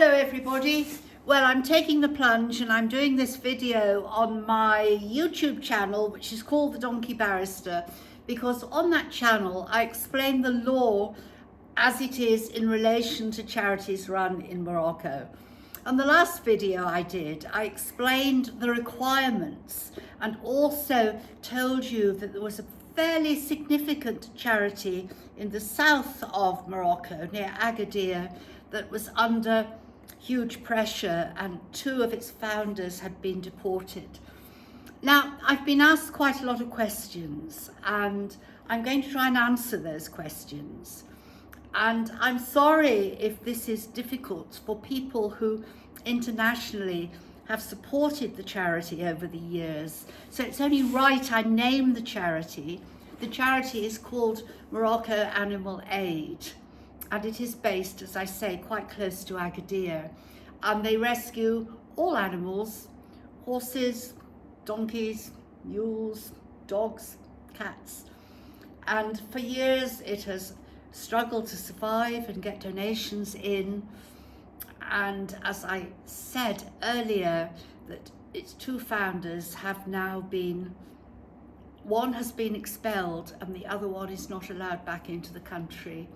Hello everybody. Well, I'm taking the plunge and I'm doing this video on my YouTube channel, which is called The Donkey Barrister, because on that channel I explain the law as it is in relation to charities run in Morocco. On the last video I did, I explained the requirements and also told you that there was a fairly significant charity in the south of Morocco, near Agadir, that was under huge pressure, and two of its founders had been deported. Now, I've been asked quite a lot of questions and I'm going to try and answer those questions. And I'm sorry if this is difficult for people who internationally have supported the charity over the years. So it's only right I name the charity. The charity is called Morocco Animal Aid, and it is based, as I say, quite close to Agadir. And they rescue all animals: horses, donkeys, mules, dogs, cats. And for years it has struggled to survive and get donations in. And as I said earlier, that its two founders have now been, one has been expelled and the other one is not allowed back into the country.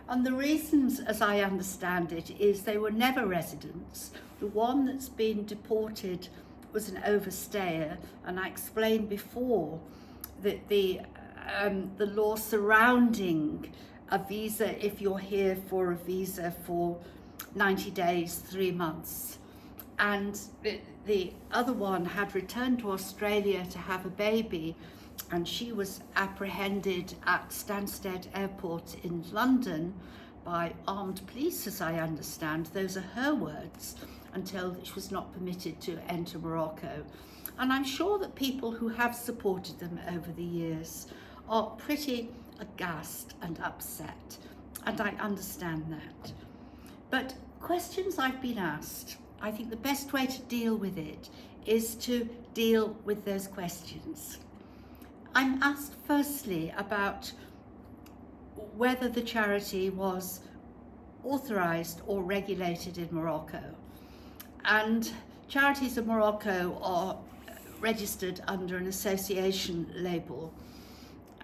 And the reasons, as I understand it, is they were never residents. The one that's been deported was an overstayer, and I explained before that the law surrounding a visa, if you're here for a visa for 90 days, 3 months. And the other one had returned to Australia to have a baby, and she was apprehended at Stansted Airport in London by armed police, as I understand. Those are her words, until she was not permitted to enter Morocco. And I'm sure that people who have supported them over the years are pretty aghast and upset, and I understand that. But questions I've been asked, I think the best way to deal with it is to deal with those questions. I'm asked firstly about whether the charity was authorised or regulated in Morocco. And charities in Morocco are registered under an association label,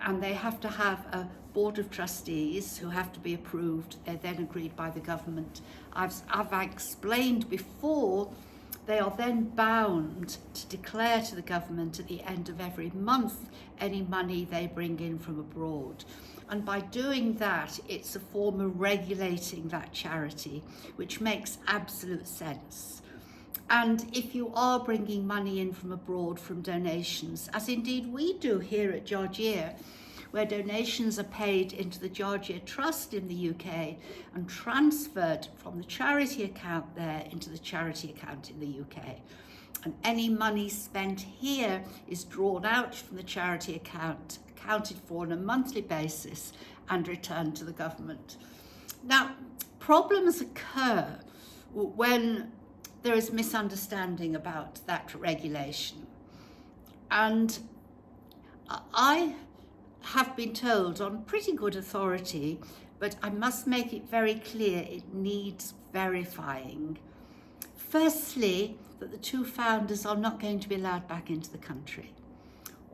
and they have to have a board of trustees who have to be approved. They're then agreed by the government. I've explained before, they are then bound to declare to the government at the end of every month any money they bring in from abroad. And by doing that, it's a form of regulating that charity, which makes absolute sense. And if you are bringing money in from abroad from donations, as indeed we do here at Georgia, where donations are paid into the Georgia Trust in the UK and transferred from the charity account there into the charity account in the UK. And any money spent here is drawn out from the charity account, accounted for on a monthly basis, and returned to the government. Now, problems occur when there is misunderstanding about that regulation. And I have been told on pretty good authority, but I must make it very clear it needs verifying. Firstly, that the two founders are not going to be allowed back into the country.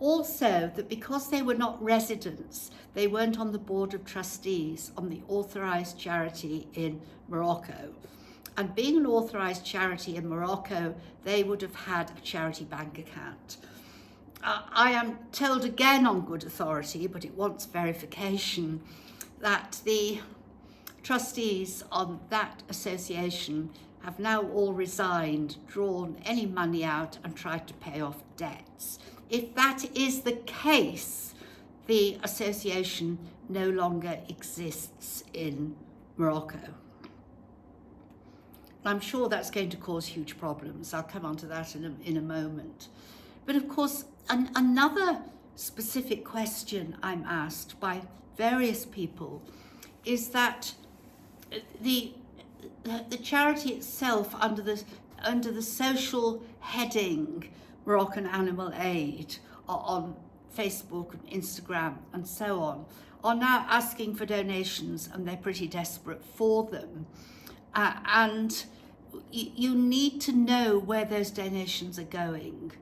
Also, that because they were not residents, they weren't on the board of trustees on the authorised charity in Morocco. And being an authorised charity in Morocco, they would have had a charity bank account. I am told again on good authority, but it wants verification, that the trustees on that association have now all resigned, drawn any money out and tried to pay off debts. If that is the case, the association no longer exists in Morocco. I'm sure that's going to cause huge problems. I'll come on to that in a moment. But of course, another specific question I'm asked by various people is that the charity itself, under the social heading Moroccan Animal Aid, on Facebook and Instagram and so on, are now asking for donations, and they're pretty desperate for them. And you need to know where those donations are going.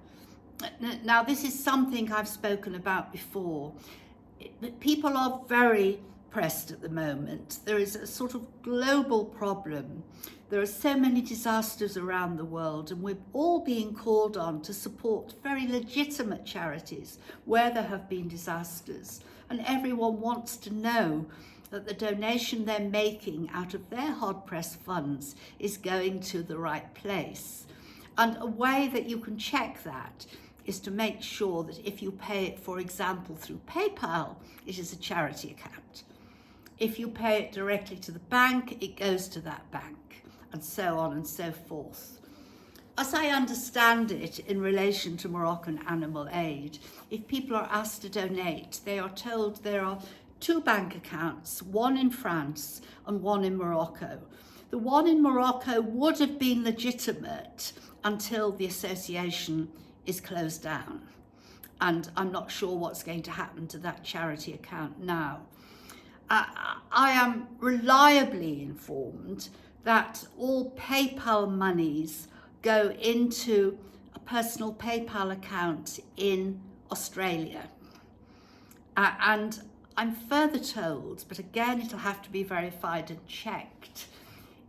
Now, this is something I've spoken about before. People are very pressed at the moment. There is a sort of global problem. There are so many disasters around the world, and we're all being called on to support very legitimate charities where there have been disasters. And everyone wants to know that the donation they're making out of their hard-pressed funds is going to the right place. And a way that you can check that is to make sure that if you pay it, for example, through PayPal, it is a charity account. If you pay it directly to the bank, it goes to that bank, and so on and so forth. As I understand it, in relation to Moroccan animal aid, if people are asked to donate, they are told there are 2 bank accounts, one in France and one in Morocco. The one in Morocco would have been legitimate until the association is closed down. And I'm not sure what's going to happen to that charity account now. I am reliably informed that all PayPal monies go into a personal PayPal account in Australia. And I'm further told, but again it'll have to be verified and checked,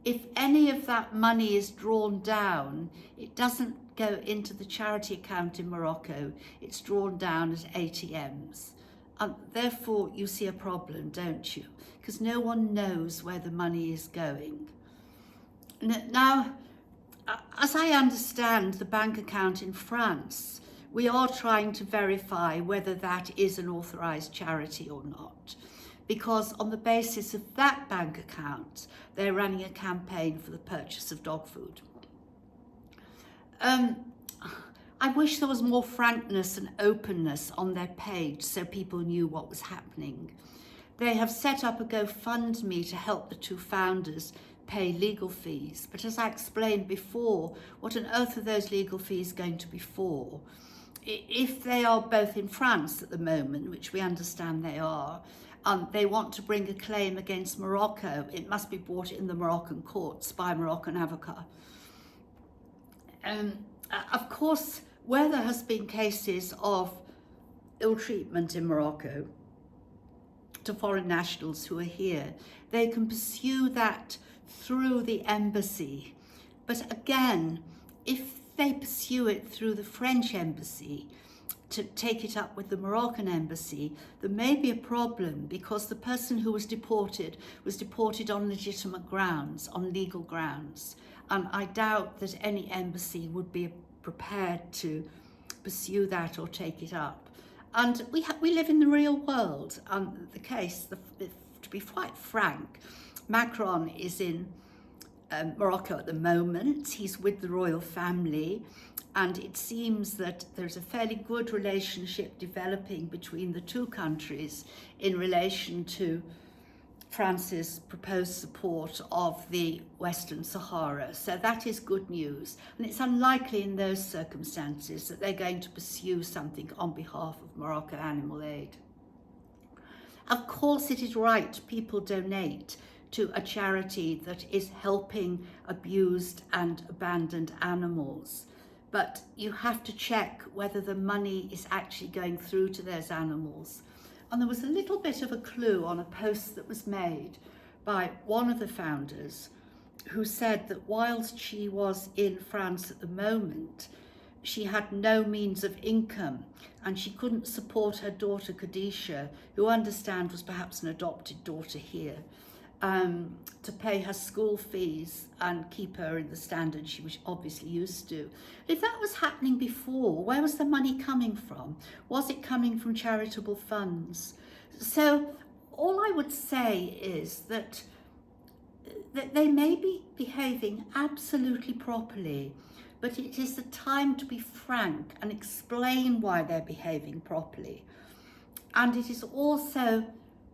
if any of that money is drawn down, it doesn't go into the charity account in Morocco, it's drawn down at ATMs. Therefore you see a problem, don't you? Because no one knows where the money is going. Now, as I understand the bank account in France, we are trying to verify whether that is an authorised charity or not, because on the basis of that bank account, they're running a campaign for the purchase of dog food. I wish there was more frankness and openness on their page so people knew what was happening. They have set up a GoFundMe to help the 2 founders pay legal fees, but as I explained before, what on earth are those legal fees going to be for? If they are both in France at the moment, which we understand they are, they want to bring a claim against Morocco, it must be brought in the Moroccan courts by a Moroccan avocat. Of course, where there has been cases of ill treatment in Morocco to foreign nationals who are here, they can pursue that through the embassy. But again, if they pursue it through the French embassy to take it up with the Moroccan embassy, there may be a problem because the person who was deported on legitimate grounds, on legal grounds. And I doubt that any embassy would be prepared to pursue that or take it up. And we live in the real world. To be quite frank, Macron is in Morocco at the moment. He's with the royal family, and it seems that there's a fairly good relationship developing between the 2 countries in relation to France's proposed support of the Western Sahara. So that is good news. And it's unlikely in those circumstances that they're going to pursue something on behalf of Morocco Animal Aid. Of course, it is right people donate to a charity that is helping abused and abandoned animals. But you have to check whether the money is actually going through to those animals. And there was a little bit of a clue on a post that was made by one of the founders who said that whilst she was in France at the moment, she had no means of income and she couldn't support her daughter Khadisha, who I understand was perhaps an adopted daughter here, to pay her school fees and keep her in the standard she was obviously used to. If that was happening before, where was the money coming from? Was it coming from charitable funds? So all I would say is that they may be behaving absolutely properly, but it is the time to be frank and explain why they're behaving properly. And it is also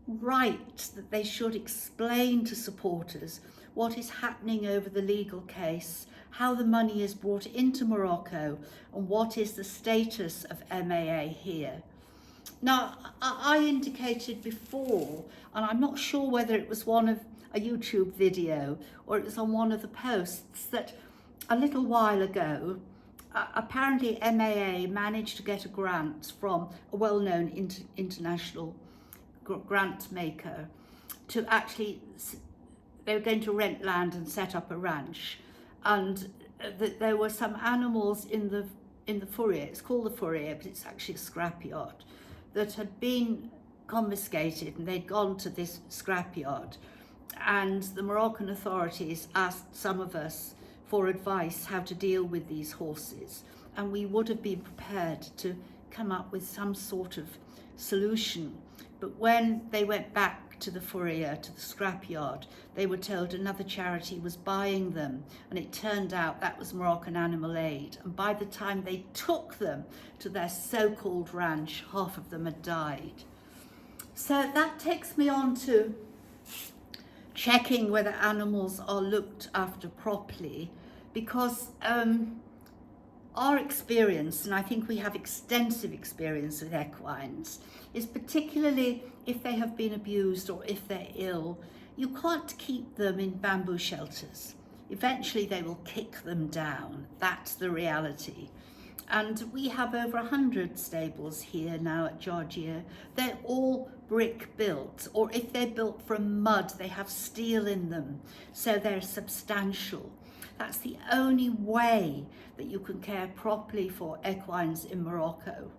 right that they should explain to supporters what is happening over the legal case, how the money is brought into Morocco, and what is the status of MAA here. Now, I indicated before, and I'm not sure whether it was one of a YouTube video, or it was on one of the posts, that a little while ago, apparently MAA managed to get a grant from a well-known international grant maker to actually, they were going to rent land and set up a ranch, and that there were some animals in the fourier, it's called the fourier, but it's actually a scrapyard, that had been confiscated, and they'd gone to this scrapyard, and the Moroccan authorities asked some of us for advice how to deal with these horses, and we would have been prepared to come up with some sort of solution. But when they went back to the fourier, to the scrapyard, they were told another charity was buying them, and it turned out that was Moroccan Animal Aid, and by the time they took them to their so-called ranch, half of them had died. So that takes me on to checking whether animals are looked after properly, because our experience, and I think we have extensive experience with equines, is particularly if they have been abused or if they're ill, you can't keep them in bamboo shelters. Eventually they will kick them down. That's the reality. And we have over 100 stables here now at Georgia. They're all brick built, or if they're built from mud, they have steel in them, so they're substantial. That's the only way that you can care properly for equines in Morocco.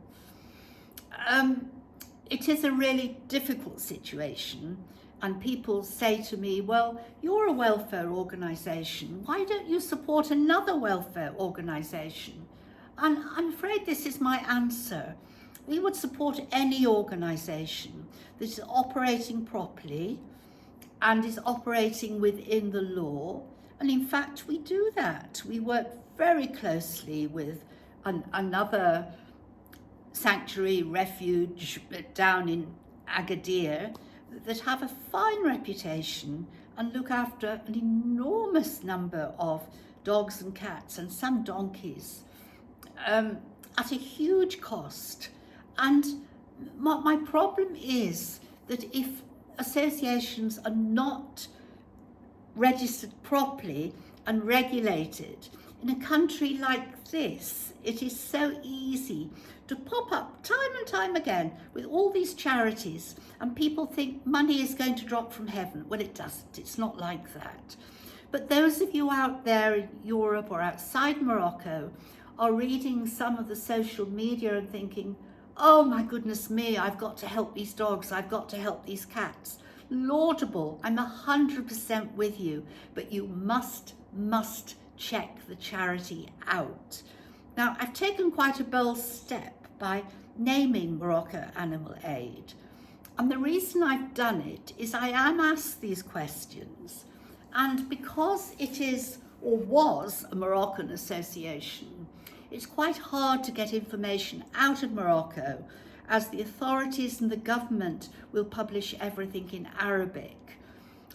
It is a really difficult situation, and people say to me, well, you're a welfare organisation, why don't you support another welfare organisation? And I'm afraid this is my answer. We would support any organisation that is operating properly and is operating within the law. And in fact, we do that. We work very closely with another sanctuary refuge down in Agadir that have a fine reputation and look after an enormous number of dogs and cats and some donkeys at a huge cost. And my problem is that if associations are not registered properly and regulated, in a country like this, it is so easy to pop up time and time again with all these charities, and people think money is going to drop from heaven. Well, it doesn't. It's not like that. But those of you out there in Europe or outside Morocco are reading some of the social media and thinking, oh my goodness me, I've got to help these dogs, I've got to help these cats. Laudable, I'm 100% with you, but you must check the charity out. Now, I've taken quite a bold step by naming Morocco Animal Aid. And the reason I've done it is I am asked these questions, and because it is or was a Moroccan association, it's quite hard to get information out of Morocco, as the authorities and the government will publish everything in Arabic.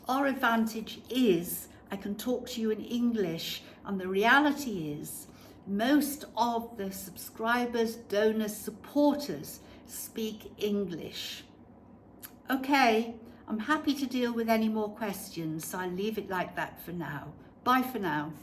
Our advantage is I can talk to you in English, and the reality is most of the subscribers, donors, supporters speak English. Okay, I'm happy to deal with any more questions, so I'll leave it like that for now. Bye for now.